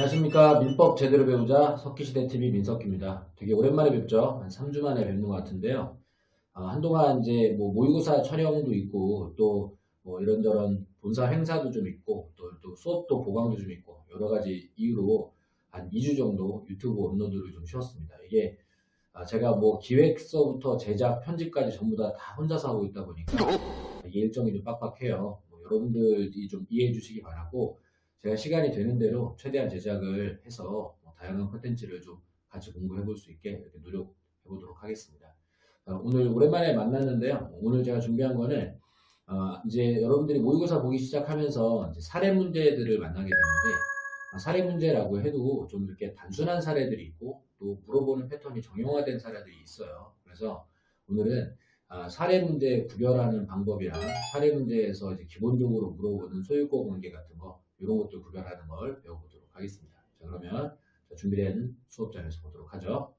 안녕하십니까. 민법 제대로 배우자 석기시대TV 민석기입니다. 되게 오랜만에 뵙죠. 한 3주 만에 뵙는 것 같은데요. 한동안 이제 뭐 모의고사 촬영도 있고 또 뭐 이런저런 본사 행사도 좀 있고 또 수업도 보강도 좀 있고 여러 가지 이유로 한 2주 정도 유튜브 업로드를 좀 쉬었습니다. 이게 제가 뭐 기획서부터 제작, 편집까지 전부 다 혼자서 하고 있다 보니까 이게 일정이 좀 빡빡해요. 뭐 여러분들이 좀 이해해 주시기 바라고 제가 시간이 되는 대로 최대한 제작을 해서 뭐 다양한 콘텐츠를 좀 같이 공부해 볼 수 있게 이렇게 노력해 보도록 하겠습니다. 오늘 오랜만에 만났는데요. 오늘 제가 준비한 거는 이제 여러분들이 모의고사 보기 시작하면서 이제 사례 문제들을 만나게 되는데 사례 문제라고 해도 좀 이렇게 단순한 사례들이 있고 또 물어보는 패턴이 정형화된 사례들이 있어요. 그래서 오늘은 사례 문제 구별하는 방법이랑 사례 문제에서 이제 기본적으로 물어보는 소유권 관계 같은 거 이런 것들 구별하는 걸 배워보도록 하겠습니다. 자, 그러면 준비된 수업장에서 보도록 하죠.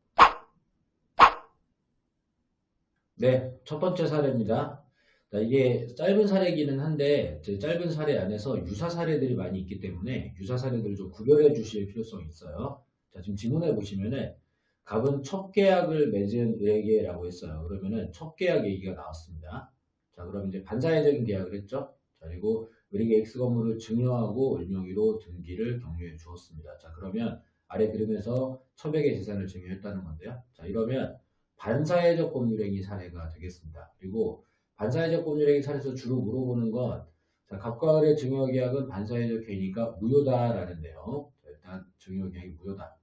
네, 첫 번째 사례입니다. 자, 이게 짧은 사례이기는 한데 짧은 사례 안에서 유사 사례들이 많이 있기 때문에 유사 사례들을 좀 구별해 주실 필요성이 있어요. 자, 지금 지문에 보시면은 갑은 첫 계약을 맺은 의에게라고 했어요. 그러면은 첫 계약 얘기가 나왔습니다. 자, 그럼 이제 반사회적인 계약을 했죠. 자, 그리고 을에게 X 건물을 증여하고 을명의로 등기를 격려해 주었습니다. 자, 그러면 아래 그림에서 첩에게 재산을 증여했다는 건데요. 자, 이러면 반사회적 법률행위 사례가 되겠습니다. 그리고 반사회적 법률행위 사례에서 주로 물어보는 건 자, 갑과 을의 증여계약은 반사회적 행위가 무효다라는데요. 자, 일단 증여계약이 무효다.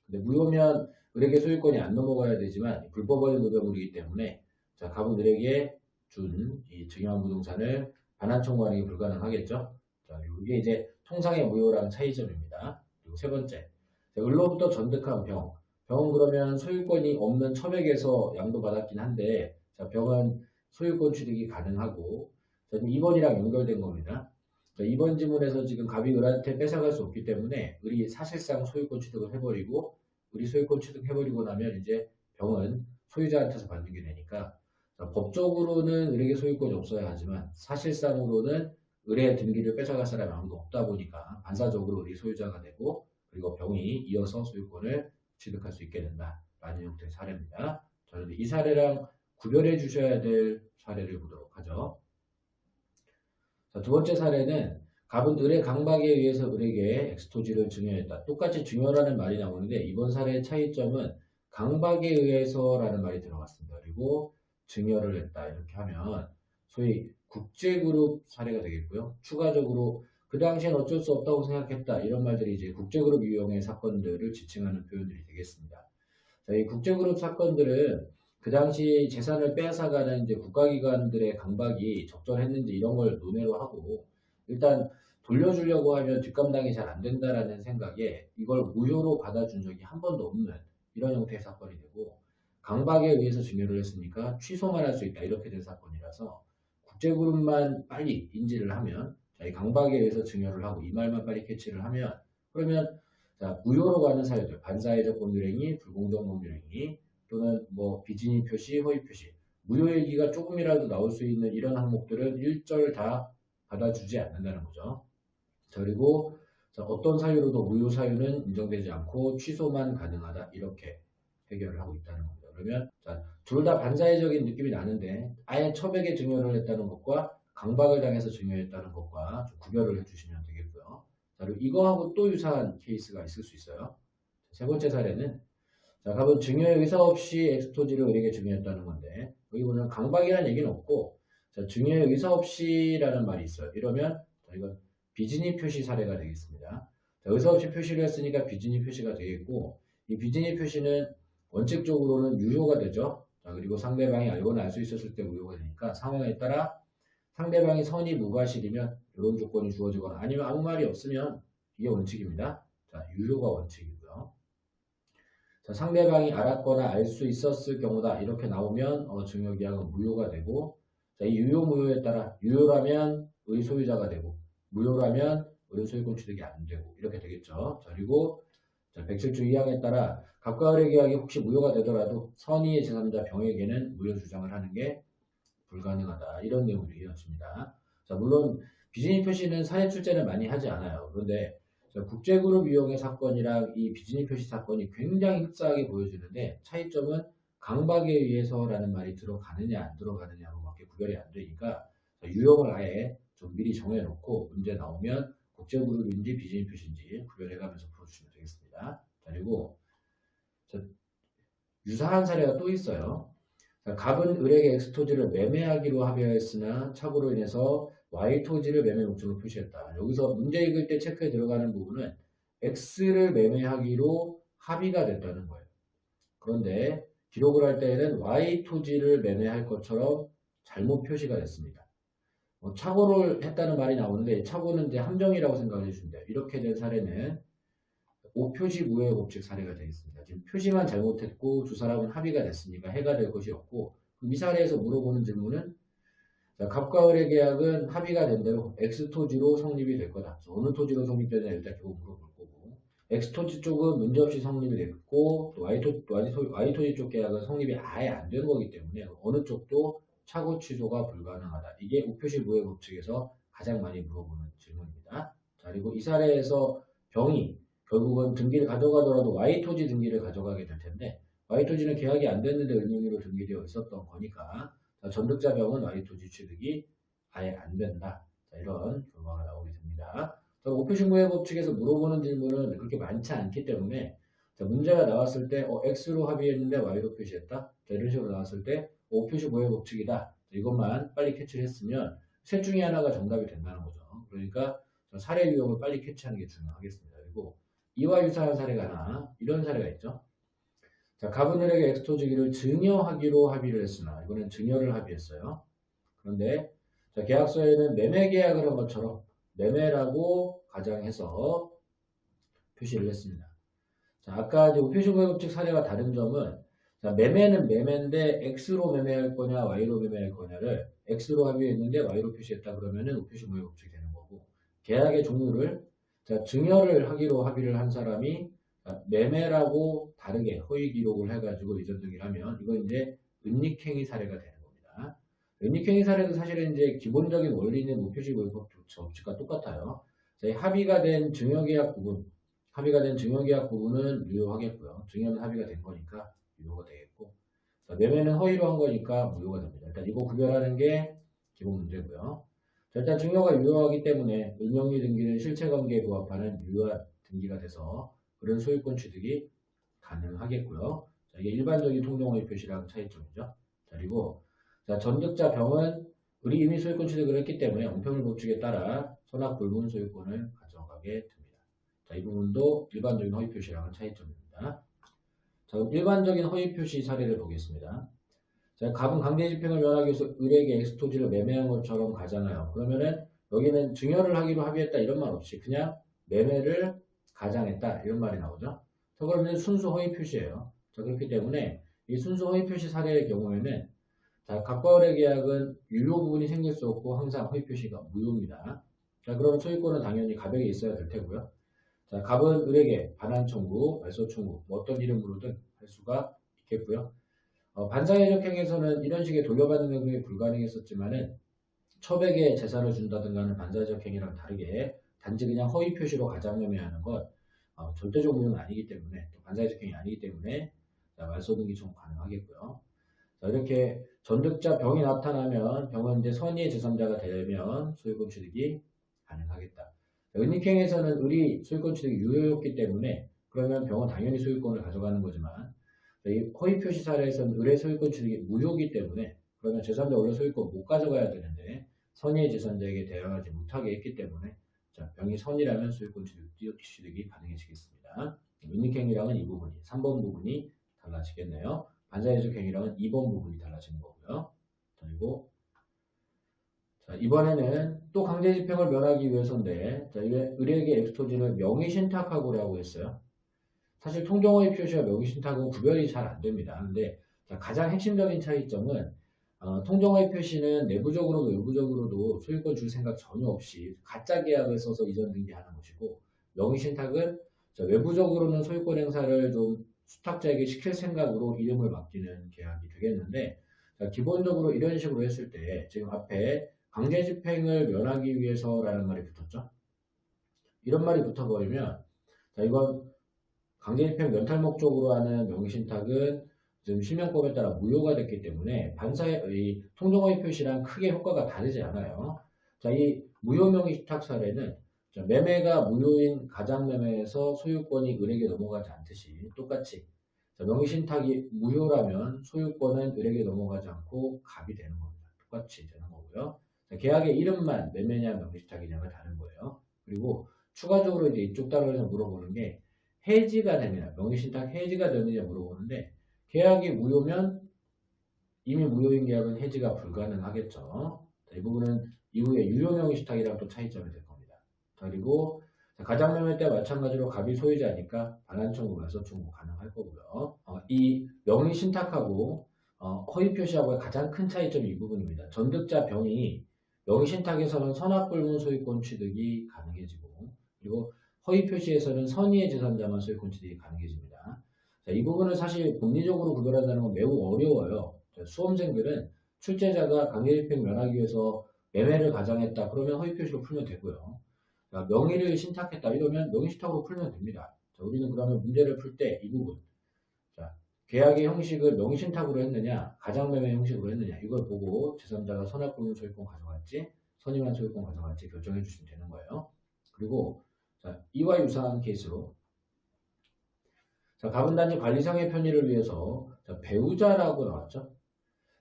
근데 무효면 을에게 소유권이 안 넘어가야 되지만 불법원의 노동물이기 때문에 자, 갑은 을에게 준 이 증여한 부동산을 반환 청구하는 게 불가능하겠죠. 자, 이게 이제 통상의 무효랑 차이점입니다. 그리고 세 번째, 자, 을로부터 전득한 병. 병은 그러면 소유권이 없는 첩에게서 양도받았긴 한데 자, 병은 소유권 취득이 가능하고 자, 지금 2번이랑 연결된 겁니다. 자, 2번 지문에서 지금 갑이 을한테 뺏어갈 수 없기 때문에 을이 사실상 소유권 취득을 해버리고 을이 소유권 취득해버리고 나면 이제 병은 소유자한테서 받는 게 되니까 자, 법적으로는 을에게 소유권이 없어야 하지만 사실상으로는 을의 등기를 뺏어갈 사람이 아무도 없다 보니까 반사적으로 을이 소유자가 되고 그리고 병이 이어서 소유권을 취득할 수 있게 된다라는 형태의 사례입니다. 저는 이 사례랑 구별해 주셔야 될 사례를 보도록 하죠. 자, 두 번째 사례는 갑은 을의 강박에 의해서 을에게 엑스토지를 증여했다. 똑같이 증여라는 말이 나오는데 이번 사례의 차이점은 강박에 의해서라는 말이 들어갔습니다. 그리고 증여를 했다. 이렇게 하면 소위 국제그룹 사례가 되겠고요. 추가적으로 그 당시엔 어쩔 수 없다고 생각했다. 이런 말들이 이제 국제그룹 유형의 사건들을 지칭하는 표현들이 되겠습니다. 자, 이 국제그룹 사건들은 그 당시 재산을 빼앗아가는 이제 국가기관들의 강박이 적절했는지 이런 걸 논외로 하고 일단 돌려주려고 하면 뒷감당이 잘 안 된다라는 생각에 이걸 무효로 받아준 적이 한 번도 없는 이런 형태의 사건이 되고 강박에 의해서 증여를 했으니까 취소만 할 수 있다 이렇게 된 사건이라서 국제그룹만 빨리 인지를 하면 자, 이 강박에 의해서 증여를 하고 이 말만 빨리 캐치를 하면 그러면 자, 무효로 가는 사유들 반사회적 법률행위, 불공정 법률행위 또는 뭐 비진위 표시, 허위 표시 무효 얘기가 조금이라도 나올 수 있는 이런 항목들은 일절 다 받아주지 않는다는 거죠. 자, 그리고 자, 어떤 사유로도 무효 사유는 인정되지 않고 취소만 가능하다 이렇게 해결을 하고 있다는 겁니다. 그러면 둘 다 반사회적인 느낌이 나는데 아예 첩에게 증여를 했다는 것과 강박을 당해서 증여했다는 것과 좀 구별을 해주시면 되겠고요. 자, 그리고 이거하고 또 유사한 케이스가 있을 수 있어요. 세 번째 사례는 자, 갑은 증여의 의사 없이 엑스토지를 을에게 증여했다는 건데 여기 보면 강박이라는 얘기는 없고 자, 증여의 의사 없이라는 말이 있어요. 이러면 자, 이건 비진위 표시 사례가 되겠습니다. 자, 의사 없이 표시를 했으니까 비진위 표시가 되겠고 이 비진위 표시는 원칙적으로는 유효가 되죠. 자, 그리고 상대방이 알고는 알 수 있었을 때 무효가 되니까 상황에 따라 상대방이 선의 무과실이면 이런 조건이 주어지거나 아니면 아무 말이 없으면 이게 원칙입니다. 자, 유효가 원칙이고요. 자, 상대방이 알았거나 알 수 있었을 경우다 이렇게 나오면 증여계약은 무효가 되고 자, 이 유효 무효에 따라 유효라면 의 소유자가 되고 무효라면 의 소유권 취득이 안 되고 이렇게 되겠죠. 자, 그리고 자, 107조 2항에 따라 갑과 을의 계약이 혹시 무효가 되더라도 선의의 제3자 병에게는 무효 주장을 하는 게 불가능하다. 이런 내용들이 이어집니다. 자, 물론 비진위 표시는 사례 출제는 많이 하지 않아요. 그런데 자, 국제그룹 이용의 사건이랑 이 비즈니 표시 사건이 굉장히 흡사하게 보여지는데 차이점은 강박에 의해서라는 말이 들어가느냐 안 들어가느냐로밖에 구별이 안 되니까 유형을 아예 좀 미리 정해놓고 문제 나오면 국제그룹인지 비즈니 표시인지 구별해가면서 풀어주시면 되겠습니다. 자, 그리고 자, 유사한 사례가 또 있어요. 자, 갑은 을에게 X 토지를 매매하기로 합의하였으나 착오로 인해서 Y 토지를 매매 목적으로 표시했다. 여기서 문제 읽을 때 체크에 들어가는 부분은 X를 매매하기로 합의가 됐다는 거예요. 그런데 기록을 할 때에는 Y 토지를 매매할 것처럼 잘못 표시가 됐습니다. 착오를 했다는 말이 나오는데 착오는 이제 함정이라고 생각을 해주시면 돼요. 이렇게 된 사례는 오표시 무효의 법칙 사례가 되겠습니다. 지금 표시만 잘못했고 두 사람은 합의가 됐으니까 해가 될 것이 없고 이 사례에서 물어보는 질문은 자, 갑과 을의 계약은 합의가 된 대로 X 토지로 성립이 될 거다. 어느 토지로 성립되냐 일단 기본 물어볼 거고 X 토지 쪽은 문제없이 성립이 됐고 또 Y 토지 쪽 계약은 성립이 아예 안 된 거기 때문에 어느 쪽도 착오 취소가 불가능하다. 이게 오표시 무효 법칙에서 가장 많이 물어보는 질문입니다. 자, 그리고 이 사례에서 병이 결국은 등기를 가져가더라도 Y 토지 등기를 가져가게 될 텐데 Y 토지는 계약이 안 됐는데 을명의로 등기되어 있었던 거니까 자, 전득자 병은 Y 토지 취득이 아예 안 된다. 자, 이런 결과가 나오게 됩니다. 자, 오표신고의 법칙에서 물어보는 질문은 그렇게 많지 않기 때문에 자, 문제가 나왔을 때 X로 합의했는데 Y로 표시했다. 자, 이런 식으로 나왔을 때 오표신고의 법칙이다. 자, 이것만 빨리 캐치를 했으면 셋 중에 하나가 정답이 된다는 거죠. 그러니까 사례 유형을 빨리 캐치하는 게 중요하겠습니다. 그리고 이와 유사한 사례가 하나 이런 사례가 있죠. 자, 갑은 을에게 X 토지기를 증여하기로 합의를 했으나 이거는 증여를 합의했어요. 그런데 자, 계약서에는 매매 계약을 한 것처럼 매매라고 가정해서 표시를 했습니다. 자, 아까 이제 우표신고의 법칙 사례와 다른 점은 자, 매매는 매매인데 X로 매매할 거냐 Y로 매매할 거냐를 X로 합의했는데 Y로 표시했다 그러면은 우표신고의 법칙이 되는 거고 계약의 종류를 자, 증여를 하기로 합의를 한 사람이 매매라고 다르게 허위 기록을 해가지고 이전 등기를 하면 이건 이제 은닉행위 사례가 되는 겁니다. 은닉행위 사례도 사실은 이제 기본적인 원리는 우표신고의 법칙과 똑같아요. 자, 합의가 된 증여계약 부분은 유효하겠고요. 증여는 합의가 된 거니까 유효가 되겠고 자, 매매는 허위로 한 거니까 무효가 됩니다. 일단 이거 구별하는 게 기본 문제고요. 자, 일단 증여가 유효하기 때문에 을명의 등기는 실체관계에 부합하는 유효한 등기가 돼서 그런 소유권 취득이 가능하겠고요. 자, 이게 일반적인 통정허위 표시랑 차이점이죠. 자, 그리고 자, 전득자 병은 을이 이미 소유권 취득을 했기 때문에 원평물 법칙에 따라 선악 불문 소유권을 가져가게 됩니다. 자, 이 부분도 일반적인 허위 표시랑은 차이점입니다. 자, 일반적인 허위 표시 사례를 보겠습니다. 자, 갑은 강제 집행을 면하기 위해서 을에게 X 토지를 매매한 것처럼 가잖아요. 그러면은 여기는 증여를 하기로 합의했다 이런 말 없이 그냥 매매를 가장했다 이런 말이 나오죠. 자, 그러면 순수 허위 표시예요. 자, 그렇기 때문에 이 순수 허위 표시 사례의 경우에는 자, 갑과 을의 계약은 유효 부분이 생길 수 없고 항상 허위 표시가 무효입니다. 자, 그러면 소유권은 당연히 갑에게 있어야 될 테고요. 자, 갑은 을에게 반환 청구, 말소 청구, 뭐 어떤 이름으로든 할 수가 있겠고요. 반사회적행에서는 이런 식의 돌려받는 행동이 불가능했었지만은 첩에게 재산을 준다든가 하는 반사회적행이랑 다르게 단지 그냥 허위 표시로 가장매매하는 건 절대적 무효는 아니기 때문에 또 반사회적행이 아니기 때문에 말소등기 청구 가능하겠고요. 자, 이렇게 전득자 병이 나타나면 병은 이제 선의의 제3자가 되면 소유권 취득이 가능하겠다. 은닉행에서는 을이 소유권 취득이 유효였기 때문에 그러면 병은 당연히 소유권을 가져가는 거지만 이 허위 표시 사례에서는 을의 소유권 취득이 무효이기 때문에 그러면 제3자 원래 소유권 못 가져가야 되는데 선의의 제3자에게 대항하지 못하게 했기 때문에 자, 병이 선이라면 소유권 취득이 가능해지겠습니다. 은닉행이랑은 이 부분이 3번 부분이 달라지겠네요. 반사회적 행위랑은 2번 부분이 달라지는 거고요. 그리고 자, 이번에는 또 강제 집행을 면하기 위해서인데 자, 을에게 X 토지를 명의신탁하고라고 했어요. 사실 통정허위 표시와 명의신탁은 구별이 잘 안 됩니다. 근데 가장 핵심적인 차이점은 통정허위 표시는 내부적으로도 외부적으로도 소유권 줄 생각 전혀 없이 가짜 계약을 써서 이전 등기하는 것이고 명의신탁은 외부적으로는 소유권 행사를 좀 수탁자에게 시킬 생각으로 이름을 맡기는 계약이 되겠는데 기본적으로 이런 식으로 했을 때 지금 앞에 강제 집행을 면하기 위해서라는 말이 붙었죠. 이런 말이 붙어버리면 자 이건 강제집행 면탈 목적으로 하는 명의신탁은 지금 실명법에 따라 무효가 됐기 때문에 반사의 통정허위 표시랑 크게 효과가 다르지 않아요. 자, 이 무효 명의신탁 사례는 자, 매매가 무효인 가장매매에서 소유권이 을에게 넘어가지 않듯이 똑같이 자, 명의신탁이 무효라면 소유권은 을에게 넘어가지 않고 갑이 되는 겁니다. 똑같이 되는 거고요. 자, 계약의 이름만 매매냐 명의신탁이냐가 다른 거예요. 그리고 추가적으로 이제 이쪽 단어에서 물어보는 게 해지가 되느냐, 명의신탁 해지가 되느냐 물어보는데 계약이 무효면 이미 무효인 계약은 해지가 불가능하겠죠. 자, 이 부분은 이후에 유효명의신탁이랑 또 차이점이 될 겁니다. 자, 그리고 가장매매 때 마찬가지로 갑이 소유자니까 반환청구, 말소청구 가능할 거고요. 이 명의신탁하고 허위 표시하고의 가장 큰 차이점이 이 부분입니다. 전득자 병이 명의신탁에서는 선악불문 소유권 취득이 가능해지고 그리고 허위 표시에서는 선의의 제3자만 소유권 취득이 가능해집니다. 자, 이 부분을 사실 법리적으로 구별한다는 건 매우 어려워요. 자, 수험생들은 출제자가 강제집행 면하기 위해서 매매를 가장했다. 그러면 허위 표시로 풀면 되고요. 자, 명의를 신탁했다. 이러면 명의신탁으로 풀면 됩니다. 자, 우리는 그러면 문제를 풀 때 이 부분. 자, 계약의 형식을 명의신탁으로 했느냐, 가장매매 형식으로 했느냐. 이걸 보고 제3자가 선악불문 소유권 가져갈지, 선의만 소유권 가져갈지 결정해 주시면 되는 거예요. 그리고 자, 이와 유사한 케이스로 자, 가분단지 관리상의 편의를 위해서 자, 배우자라고 나왔죠.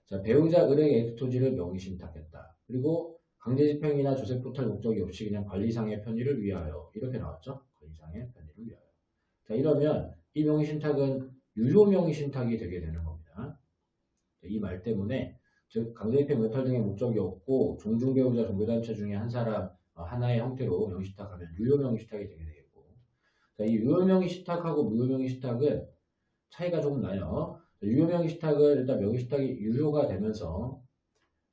자, 배우자 을의 엑스토지를 명의신탁했다. 그리고 강제집행이나 조세포탈 목적이 없이 그냥 관리상의 편의를 위하여 이렇게 나왔죠. 관리상의 편의를 위하여. 자, 이러면 이 명의신탁은 유효 명의신탁이 되게 되는 겁니다. 이 말 때문에 즉 강제집행 면탈 등의 목적이 없고 종중배우자 종교단체 중에 한 사람 하나의 형태로 명의신탁하면 유효 명의신탁이 되게 되겠고 자, 이 유효 명의신탁하고 무효 명의신탁은 차이가 조금 나요. 유효 명의신탁은 일단 명의신탁이 유효가 되면서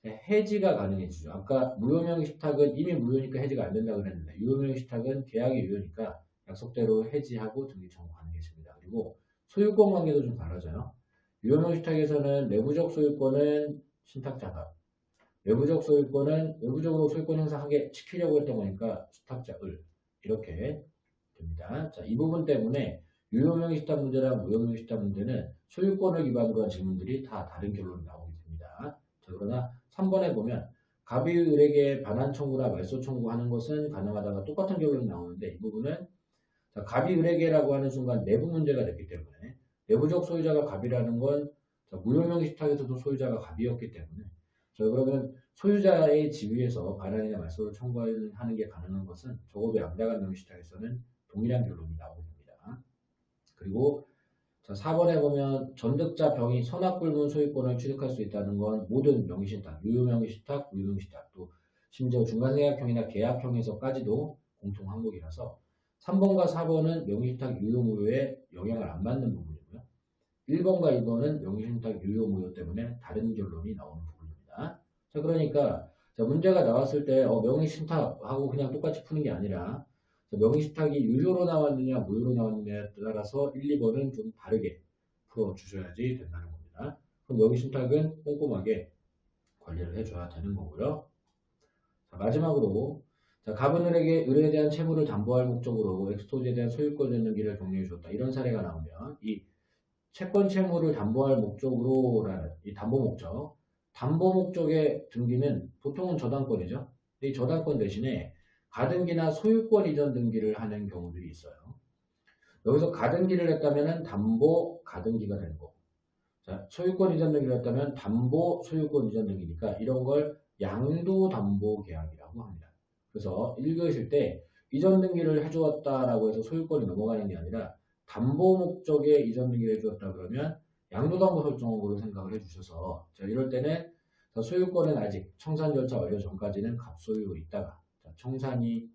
해지가 가능해지죠. 아까 무효 명의신탁은 이미 무효니까 해지가 안 된다고 그랬는데 유효 명의신탁은 계약이 유효니까 약속대로 해지하고 등기 청구 가능해집니다. 그리고 소유권 관계도 좀 달라져요. 유효 명의신탁에서는 내부적 소유권은 신탁자가 외부적 소유권은 외부적으로 소유권 행사하게 지키려고 했던 거니까 신탁자 을 이렇게 됩니다. 자, 이 부분 때문에 유효명의신탁 문제랑 무효명의신탁 문제는 소유권을 기반으로 한 질문들이 다 다른 결론이 나오게 됩니다. 자, 그러나 3번에 보면 갑이 을에게 반환 청구나 말소 청구하는 것은 가능하다가 똑같은 결론이 나오는데 이 부분은 자, 갑이 을에게라고 하는 순간 내부 문제가 됐기 때문에 내부적 소유자가 갑이라는 건 자, 무효명의신탁에서도 소유자가 갑이었기 때문에 자, 그러면 소유자의 지위에서 반환이나 말소를 청구하는 게 가능한 것은 적어도 양자간 명의신탁에서는 동일한 결론이 나오게 됩니다. 그리고 자, 4번에 보면 전득자 병이 선악불문 소유권을 취득할 수 있다는 건 모든 명의신탁, 유효명의신탁, 무효명의신탁 또 심지어 중간생략형이나 계약형에서까지도 공통 항목이라서 3번과 4번은 명의신탁 유효 무효에 영향을 안 받는 부분이고요. 1번과 2번은 명의신탁 유효 무효 때문에 다른 결론이 나오는 부분입니다. 자, 그러니까 자, 문제가 나왔을 때 명의신탁하고 그냥 똑같이 푸는 게 아니라 명의신탁이 유효로 나왔느냐 무효로 나왔느냐에 따라서 1, 2번은 좀 다르게 풀어주셔야지 된다는 겁니다. 그럼 명의신탁은 꼼꼼하게 관리를 해줘야 되는 거고요. 자, 마지막으로 자, 갑은 을에 대한 채무를 담보할 목적으로 엑스토지에 대한 소유권 전등기를 독려해 줬다. 이런 사례가 나오면 이 채권 채무를 담보할 목적으로라는 이 담보 목적, 담보 목적의 등기는 보통은 저당권이죠. 이 저당권 대신에 가등기나 소유권 이전 등기를 하는 경우들이 있어요. 여기서 가등기를 했다면 담보 가등기가 되는 거고, 자, 소유권 이전 등기를 했다면 담보 소유권 이전 등기니까 이런 걸 양도 담보 계약이라고 합니다. 그래서 읽으실 때 이전 등기를 해주었다라고 해서 소유권이 넘어가는 게 아니라 담보 목적의 이전 등기를 해주었다 그러면 양도담보 설정한 걸로 생각을 해주셔서 자, 이럴 때는 소유권은 아직 청산 절차 완료 전까지는 갑소유로 있다가 자, 청산이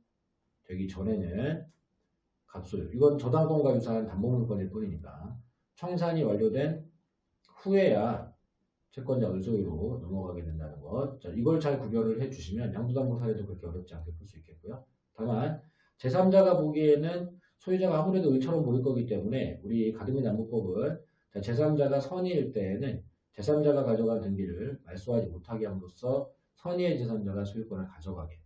되기 전에는 갑소유 이건 저당권과 유사한 담보물권일 뿐이니까 청산이 완료된 후에야 채권자 을소유로 넘어가게 된다는 것. 자, 이걸 잘 구별을 해주시면 양도담보 사례도 그렇게 어렵지 않게 풀 수 있겠고요. 다만 제3자가 보기에는 소유자가 아무래도 을처럼 보일 거기 때문에 우리 가등기 담보법은 제3자가 선의일 때에는 제3자가 가져간 등기를 말소하지 못하게 함으로써 선의의 제3자가 소유권을 가져가게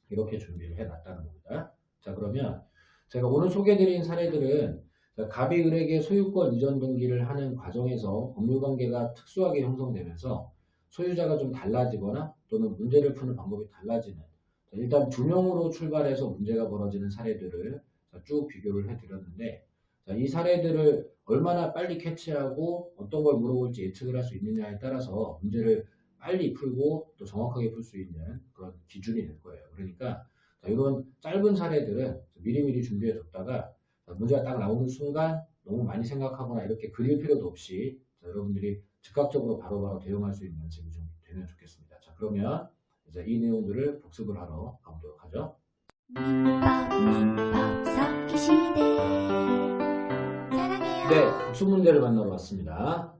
이렇게 준비를 해놨다는 겁니다. 자, 그러면 제가 오늘 소개해드린 사례들은 갑이 을에게 소유권 이전 등기를 하는 과정에서 법률관계가 특수하게 형성되면서 소유자가 좀 달라지거나 또는 문제를 푸는 방법이 달라지는, 일단 두 명으로 출발해서 문제가 벌어지는 사례들을 쭉 비교를 해드렸는데, 이 사례들을 얼마나 빨리 캐치하고 어떤 걸 물어볼지 예측을 할 수 있느냐에 따라서 문제를 빨리 풀고 또 정확하게 풀 수 있는 그런 기준이 될 거예요. 그러니까 이런 짧은 사례들은 미리미리 준비해 뒀다가 문제가 딱 나오는 순간 너무 많이 생각하거나 이렇게 그릴 필요도 없이 여러분들이 즉각적으로 바로바로 대응할 수 있는 연습이 좀 되면 좋겠습니다. 자, 그러면 이제 이 내용들을 복습을 하러 가보도록 하죠. 민법 석기 시대 사랑해요. 네, 복습 문제를 만나러 왔습니다.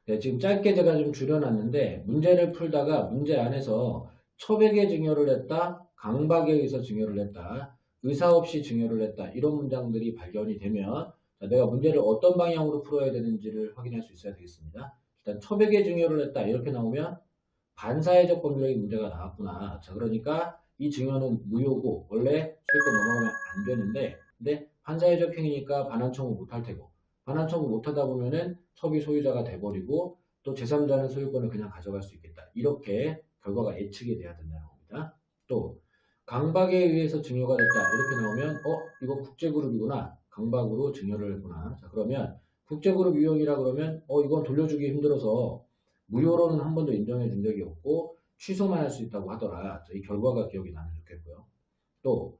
네, 지금 짧게 제가 좀 줄여놨는데 문제를 풀다가 문제 안에서 첩에게 증여를 했다, 강박에 의해서 증여를 했다, 의사 없이 증여를 했다 이런 문장들이 발견이 되면 내가 문제를 어떤 방향으로 풀어야 되는지를 확인할 수 있어야 되겠습니다. 일단 첩에게 증여를 했다 이렇게 나오면 반사회적 법률적인 문제가 나왔구나. 자, 그러니까 이 증여는 무효고 원래 소유권 넘어가면 안 되는데 근데 반사회적 행위니까 반환 청구 못할 테고 반환 청구 못하다 보면은 첩이 소유자가 돼버리고 또 제3자는 소유권을 그냥 가져갈 수 있겠다. 이렇게 결과가 예측이 돼야 된다는 겁니다. 또 강박에 의해서 증여가 됐다. 이렇게 나오면 이거 국제그룹이구나. 강박으로 증여를 했구나. 자, 그러면 국제그룹 유형이라 그러면 이건 돌려주기 힘들어서 무효로는 한 번도 인정해 준 적이 없고 취소만 할 수 있다고 하더라. 이 결과가 기억이 나면 좋겠고요. 또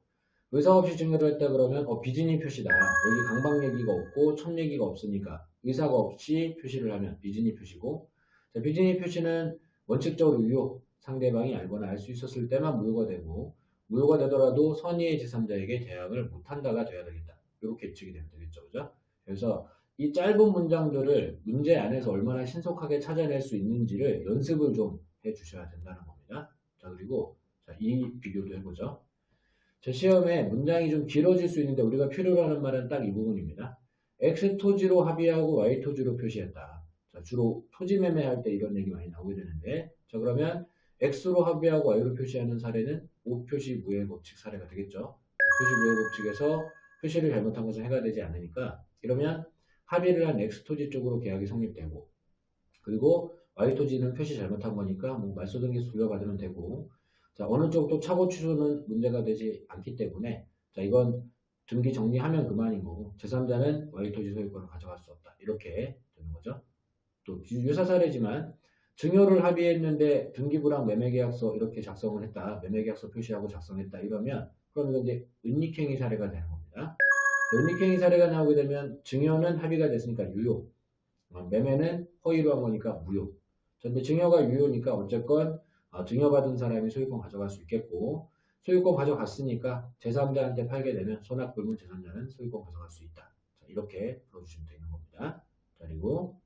의사 없이 증여를 했다 그러면 비진이 표시다. 여기 강박 얘기가 없고 첩 얘기가 없으니까 의사가 없이 표시를 하면 비진이 표시고, 자, 비진이 표시는 원칙적으로 유효, 상대방이 알거나 알 수 있었을 때만 무효가 되고 무효가 되더라도 선의의 제3자에게 대항을 못한다가 돼야 되겠다. 이렇게 예측이 되면 되겠죠. 그죠? 그래서 이 짧은 문장들을 문제 안에서 얼마나 신속하게 찾아낼 수 있는지를 연습을 좀 해주셔야 된다는 겁니다. 자, 그리고 이 비교도 해보죠. 제 시험에 문장이 좀 길어질 수 있는데 우리가 필요로 하는 말은 딱 이 부분입니다. X 토지로 합의하고 Y 토지로 표시했다. 자, 주로 토지 매매할 때 이런 얘기 많이 나오게 되는데, 자, 그러면 X로 합의하고 Y로 표시하는 사례는 오표시 무효 법칙 사례가 되겠죠. 오표시 무효 법칙에서 표시를 잘못한 것은 해가 되지 않으니까 이러면 합의를 한 X 토지 쪽으로 계약이 성립되고, 그리고 Y 토지는 표시 잘못한 거니까 뭐 말소등기소 돌려받으면 되고, 자, 어느 쪽도 차고 취소는 문제가 되지 않기 때문에 자, 이건 등기 정리하면 그만이고 제3자는 Y토지 소유권을 가져갈 수 없다. 이렇게 되는 거죠. 또 유사 사례지만 증여를 합의했는데 등기부랑 매매계약서 이렇게 작성을 했다. 매매계약서 표시하고 작성했다. 이러면 그럼 이건 이제 은닉행위 사례가 되는 겁니다. 은닉행위 사례가 나오게 되면 증여는 합의가 됐으니까 유효, 매매는 허위로 한 거니까 무효. 근데 증여가 유효니까 어쨌건 증여받은 사람이 소유권 가져갈 수 있겠고, 소유권 가져갔으니까 제3자한테 팔게 되면 손해불문 제3자는 소유권 가져갈 수 있다. 자, 이렇게 풀어주시면 되는 겁니다. 자, 그리고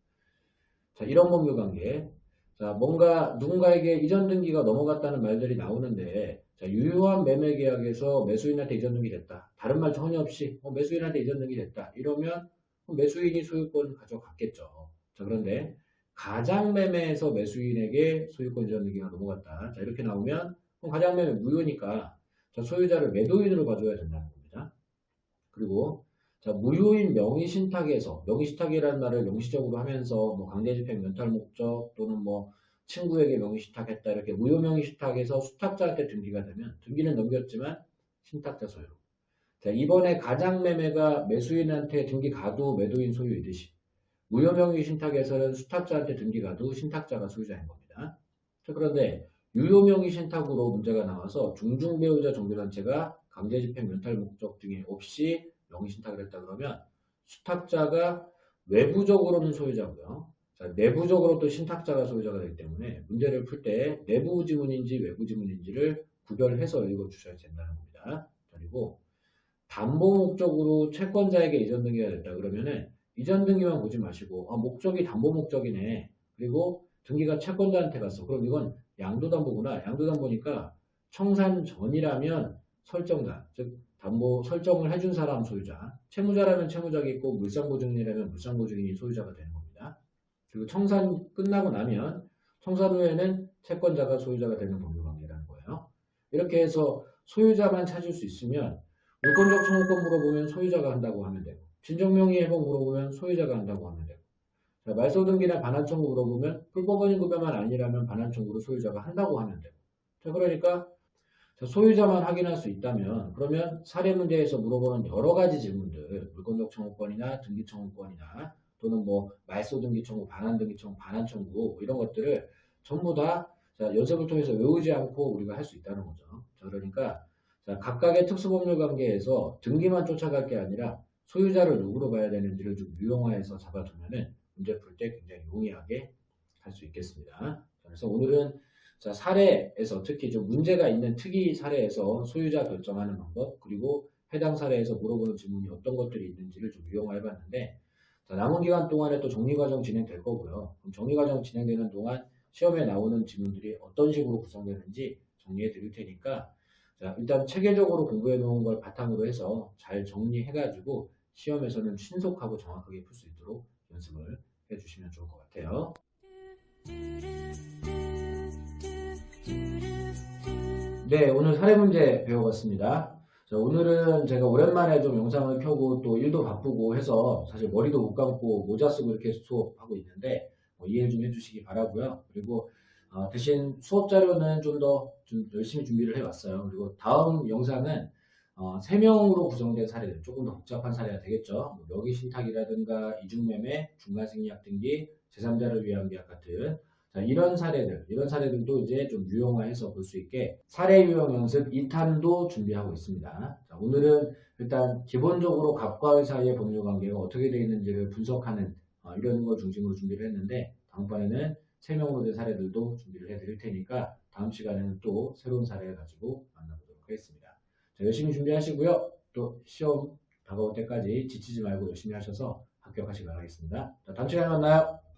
자, 이런 법률관계. 자, 뭔가 누군가에게 이전 등기가 넘어갔다는 말들이 나오는데, 자, 유효한 매매 계약에서 매수인한테 이전 등기 됐다. 다른 말 전혀 없이 매수인한테 이전 등기 됐다. 이러면 매수인이 소유권 가져갔겠죠. 자, 그런데 가장매매에서 매수인에게 소유권 이전 등기가 넘어갔다. 자, 이렇게 나오면 그럼 가장매매 무효니까 자, 소유자를 매도인으로 봐줘야 된다는 겁니다. 그리고 자, 무효인 명의신탁에서, 명의신탁이라는 말을 명시적으로 하면서 뭐 강제집행 면탈 목적 또는 뭐 친구에게 명의신탁했다 이렇게 무효 명의신탁에서 수탁자한테 등기가 되면 등기는 넘겼지만 신탁자 소유. 자, 이번에 가장매매가 매수인한테 등기 가도 매도인 소유이듯이 무효 명의신탁에서는 수탁자한테 등기 가도 신탁자가 소유자인 겁니다. 자, 그런데 유효 명의신탁으로 문제가 나와서 중증배우자 종교단체가 강제집행 면탈 목적 등이 없이 명의신탁을 했다 그러면 수탁자가 외부적으로는 소유자고요. 자, 내부적으로 또 신탁자가 소유자가 되기 때문에 문제를 풀 때 내부 지문인지 외부 지문인지를 구별해서 읽어주셔야 된다는 겁니다. 그리고 담보 목적으로 채권자에게 이전 등기가 됐다 그러면은 이전 등기만 보지 마시고 목적이 담보 목적이네. 그리고 등기가 채권자한테 갔어. 그럼 이건 양도담보구나. 양도담보니까 청산 전이라면 설정자, 즉 담보 설정을 해준 사람 소유자, 채무자라면 채무자겠고 물상보증인이라면 물상보증인이 소유자가 되는 겁니다. 그리고 청산 끝나고 나면 청산 후에는 채권자가 소유자가 되는 법률관계라는 거예요. 이렇게 해서 소유자만 찾을 수 있으면 물권적 청구권 물어보면 소유자가 한다고 하면 되고, 친정명의 회복 물어보면 소유자가 한다고 하면 되고, 자, 말소 등기나 반환 청구 물어보면 불법원인 급여만 아니라면 반환 청구를 소유자가 한다고 하면 되고. 자, 그러니까 자, 소유자만 확인할 수 있다면 그러면 사례 문제에서 물어보는 여러 가지 질문들, 물권적 청구권이나 등기 청구권이나 또는 뭐 말소 등기 청구, 반환 등기 청구, 반환 청구 뭐 이런 것들을 전부 다 자, 연습을 통해서 외우지 않고 우리가 할 수 있다는 거죠. 자, 그러니까 자, 각각의 특수법률 관계에서 등기만 쫓아갈 게 아니라 소유자를 누구로 봐야 되는지를 좀 유형화해서 잡아두면은 문제 풀 때 굉장히 용이하게 할 수 있겠습니다. 자, 그래서 오늘은 자, 사례에서 특히 좀 문제가 있는 특이 사례에서 소유자 결정하는 방법, 그리고 해당 사례에서 물어보는 질문이 어떤 것들이 있는지를 좀 유형화해 봤는데, 자, 남은 기간 동안에 또 정리과정 진행될 거고요. 그럼 정리과정 진행되는 동안 시험에 나오는 질문들이 어떤 식으로 구성되는지 정리해 드릴 테니까, 자, 일단 체계적으로 공부해 놓은 걸 바탕으로 해서 잘 정리해 가지고 시험에서는 신속하고 정확하게 풀 수 있도록 연습을 해 주시면 좋을 것 같아요. 네, 오늘 사례 문제 배워봤습니다. 자, 오늘은 제가 오랜만에 좀 영상을 켜고 또 일도 바쁘고 해서 사실 머리도 못 감고 모자 쓰고 이렇게 수업하고 있는데 이해 좀 해주시기 바라고요. 그리고 대신 수업 자료는 좀 더 좀 열심히 준비를 해왔어요. 그리고 다음 영상은 3명으로 구성된 사례들, 조금 더 복잡한 사례가 되겠죠. 뭐 명의 신탁이라든가 이중매매, 중간생략 등기, 제3자를 위한 계약 같은 자, 이런 사례들도 이제 좀 유형화해서 볼 수 있게 사례 유형 연습 2탄도 준비하고 있습니다. 자, 오늘은 일단 기본적으로 갑과 의 사이의 법률 관계가 어떻게 되어 있는지를 분석하는 이런 걸 중심으로 준비를 했는데 다음번에는 3명으로 된 사례들도 준비를 해드릴 테니까 다음 시간에는 또 새로운 사례를 가지고 만나보도록 하겠습니다. 자, 열심히 준비하시고요. 또 시험 다가올 때까지 지치지 말고 열심히 하셔서 합격하시기 바라겠습니다. 자, 다음 시간에 만나요.